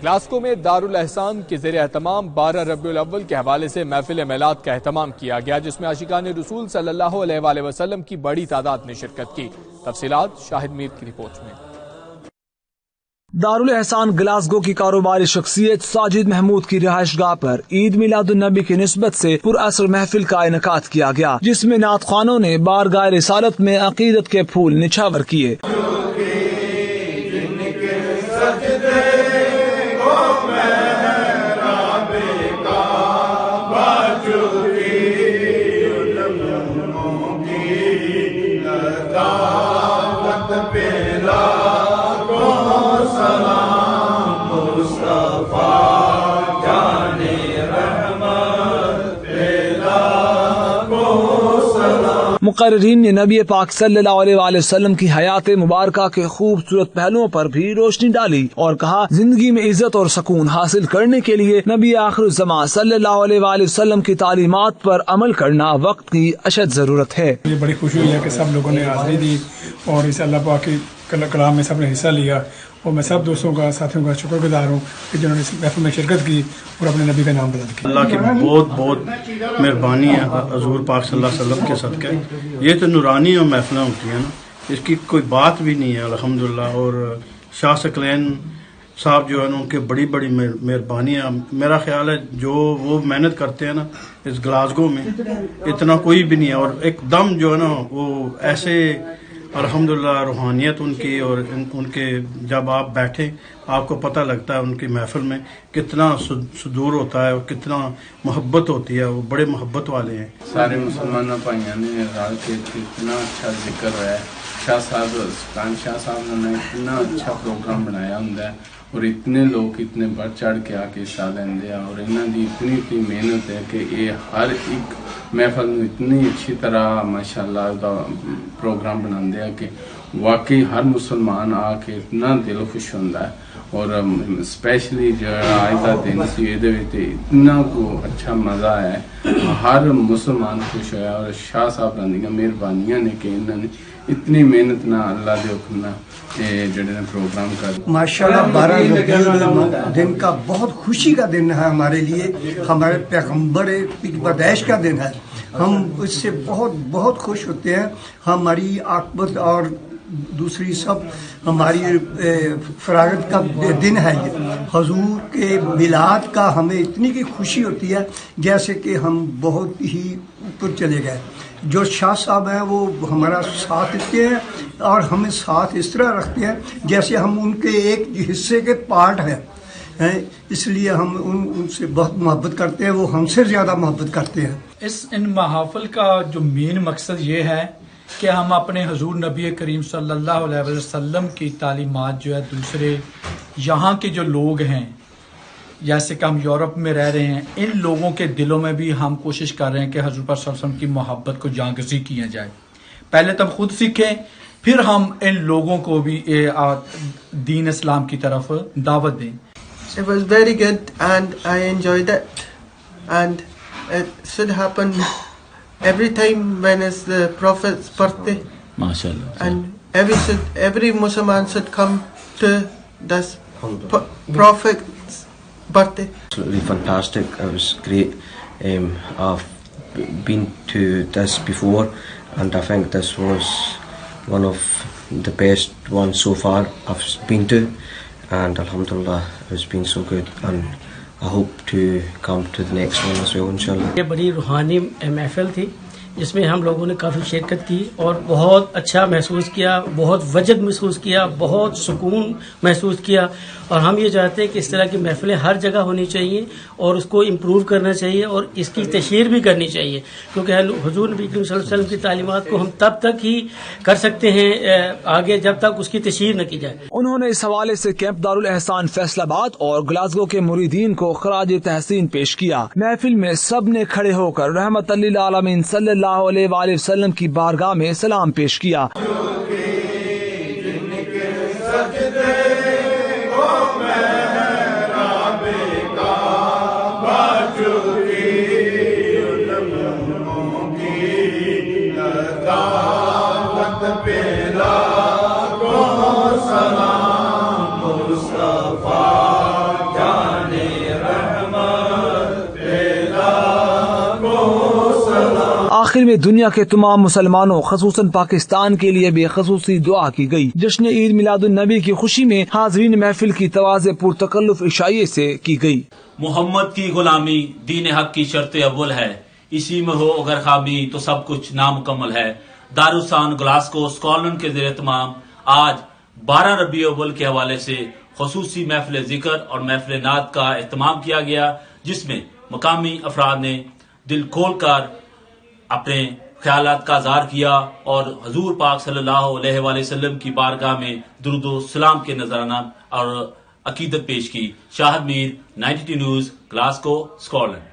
Glasgow میں دارالاحسان کے زیر اہتمام 12 ربیع الاول کے حوالے سے محفل میلاد کا اہتمام کیا گیا، جس میں عاشقان رسول صلی اللہ علیہ وآلہ وسلم کی بڑی تعداد نے شرکت کی۔ تفصیلات شاہد میر کی رپورٹ میں۔ دارالاحسان گلاسگو کی کاروباری شخصیت ساجد محمود کی رہائش گاہ پر عید میلاد النبی کی نسبت سے پراثر محفل کا انعقاد کیا گیا، جس میں نعت خوانوں نے بارگاہ رسالت میں عقیدت کے پھول نچھاور کیے۔ مقررین نے نبی پاک صلی اللہ علیہ وآلہ وسلم کی حیات مبارکہ کے خوبصورت پہلوؤں پر بھی روشنی ڈالی اور کہا زندگی میں عزت اور سکون حاصل کرنے کے لیے نبی آخر الزمان صلی اللہ علیہ وآلہ وسلم کی تعلیمات پر عمل کرنا وقت کی اشد ضرورت ہے۔ یہ بڑی خوشی ہوئی ہے کہ سب لوگوں نے حاضری دی اور اس اللہ پاک کی کلام میں سب نے حصہ لیا، اور میں سب دوستوں کا ساتھیوں کا شکر گزار ہوں کہ جنہوں نے اس محفل میں شرکت کی اور اپنے نبی کا نام بلند کیا۔ اللہ کی بہت بہت مہربانی ہے حضور پاک صلی اللہ علیہ وسلم کے صدقے۔ یہ تو نورانی اور محفلیں ہوتی ہیں نا، اس کی کوئی بات بھی نہیں ہے الحمدللہ۔ اور شاہ ثقلین صاحب جو ہے نا، ان کے بڑی بڑی مہربانی ہے۔ میرا خیال ہے جو وہ محنت کرتے ہیں نا اس گلاسگو میں، اتنا کوئی بھی نہیں ہے۔ اور ایک دم جو ہے نا وہ ایسے الحمدللہ روحانیت ان کی، اور ان کے جب آپ بیٹھیں آپ کو پتہ لگتا ہے ان کی محفل میں کتنا صدور ہوتا ہے اور کتنا محبت ہوتی ہے۔ وہ بڑے محبت والے ہیں۔ سارے مسلمانوں بھائیوں نے رل کے اتنا اچھا ذکر ہے۔ شاہ صاحب نے اتنا اچھا پروگرام بنایا ہوں اور اتنے لوگ اتنے بڑھ چڑھ کے آ کے حصہ لیں، اور انہوں کی اتنی محنت ہے کہ یہ ہر ایک محفل میں اتنی اچھی طرح ماشاءاللہ پروگرام بنا کہ واقعی ہر مسلمان آ کے اتنا دل خوش ہوتا ہے۔ اور اسپیشلی جو آج کا دن سی یہ اتنا کو اچھا مزہ ہے، ہر مسلمان خوش ہوا۔ اور شاہ صاحب کی مہربانیاں نے کہ انہوں نے اتنی محنت نہ اللہ کے حکم نہ جڑے پروگرام کر ماشاءاللہ 12 ربیع الاول دن کا بہت خوشی کا دن ہے ہمارے لیے، ہمارے پیغمبر پیدائش کا دن ہے۔ ہم اس سے بہت بہت خوش ہوتے ہیں۔ ہماری عاقبت اور دوسری سب ہماری فراغت کا دن ہے یہ۔ حضور کے میلاد کا ہمیں اتنی کی خوشی ہوتی ہے جیسے کہ ہم بہت ہی اوپر چلے گئے۔ جو شاہ صاحب ہیں وہ ہمارا ساتھ دیتے ہیں اور ہمیں ساتھ اس طرح رکھتے ہیں جیسے ہم ان کے ایک حصے کے پارٹ ہیں، اس لیے ہم ان سے بہت محبت کرتے ہیں، وہ ہم سے زیادہ محبت کرتے ہیں۔ ان محافل کا جو مین مقصد یہ ہے کہ ہم اپنے حضور نبی کریم صلی اللہ علیہ وسلم کی تعلیمات جو ہے دوسرے یہاں کے جو لوگ ہیں، جیسے کہ ہم یورپ میں رہ رہے ہیں، ان لوگوں کے دلوں میں بھی ہم کوشش کر رہے ہیں کہ حضور صلی اللہ علیہ وسلم کی محبت کو جاگزی کیا جائے۔ پہلے تو ہم خود سیکھیں، پھر ہم ان لوگوں کو بھی دین اسلام کی طرف دعوت دیں۔ It was very good and I enjoyed it, and it should happen every time when it's the Prophet's birthday. MashaAllah. And every Muslim should come to this Prophet's birthday. Absolutely fantastic. It was great. I've been to this before, and I think this was one of the best ones so far I've been to, and alhamdulillah it's been so good, and I hope to come to the next one as well inshallah. یہ بڑی روحانی محفل تھی جس میں ہم لوگوں نے کافی شرکت کی اور بہت اچھا محسوس کیا، بہت وجد محسوس کیا، بہت سکون محسوس کیا، اور ہم یہ چاہتے ہیں کہ اس طرح کی محفلیں ہر جگہ ہونی چاہیے اور اس کو امپروو کرنا چاہیے اور اس کی تشہیر بھی کرنی چاہیے، کیونکہ حضور نبی کریم صلی اللہ علیہ وسلم کی تعلیمات کو ہم تب تک ہی کر سکتے ہیں آگے جب تک اس کی تشہیر نہ کی جائے۔ انہوں نے اس حوالے سے کیمپ دارالاحسان فیصل آباد اور گلاسگو کے مریدین کو خراج تحسین پیش کیا۔ محفل میں سب نے کھڑے ہو کر رحمت للعالمین صلی اللہ علیہ وآلہ وسلم کی بارگاہ میں سلام پیش کیا۔ سلام مصطفیٰ تقریر میں دنیا کے تمام مسلمانوں خصوصاً پاکستان کے لیے بھی خصوصی دعا کی گئی. جشن عید میلاد النبی کی خوشی میں حاضرین محفل کی تواضع پرتکلف عشائیے سے کی گئی. محمد کی غلامی دین حق کی شرط اول ہے، اسی میں ہو اگر خامی تو سب کچھ نامکمل ہے. دارالسان گلاسکو اسکاٹلینڈ کے زیر اہتمام آج 12 ربیع الاول کے حوالے سے خصوصی محفل ذکر اور محفل نعت کا اہتمام کیا گیا، جس میں مقامی افراد نے دل کھول کر اپنے خیالات کا اظہار کیا اور حضور پاک صلی اللہ علیہ وآلہ وسلم کی بارگاہ میں درود و سلام کے نذرانہ اور عقیدت پیش کی. شاہد میر، 92 نیوز، گلاسکو، اسکاٹلینڈ.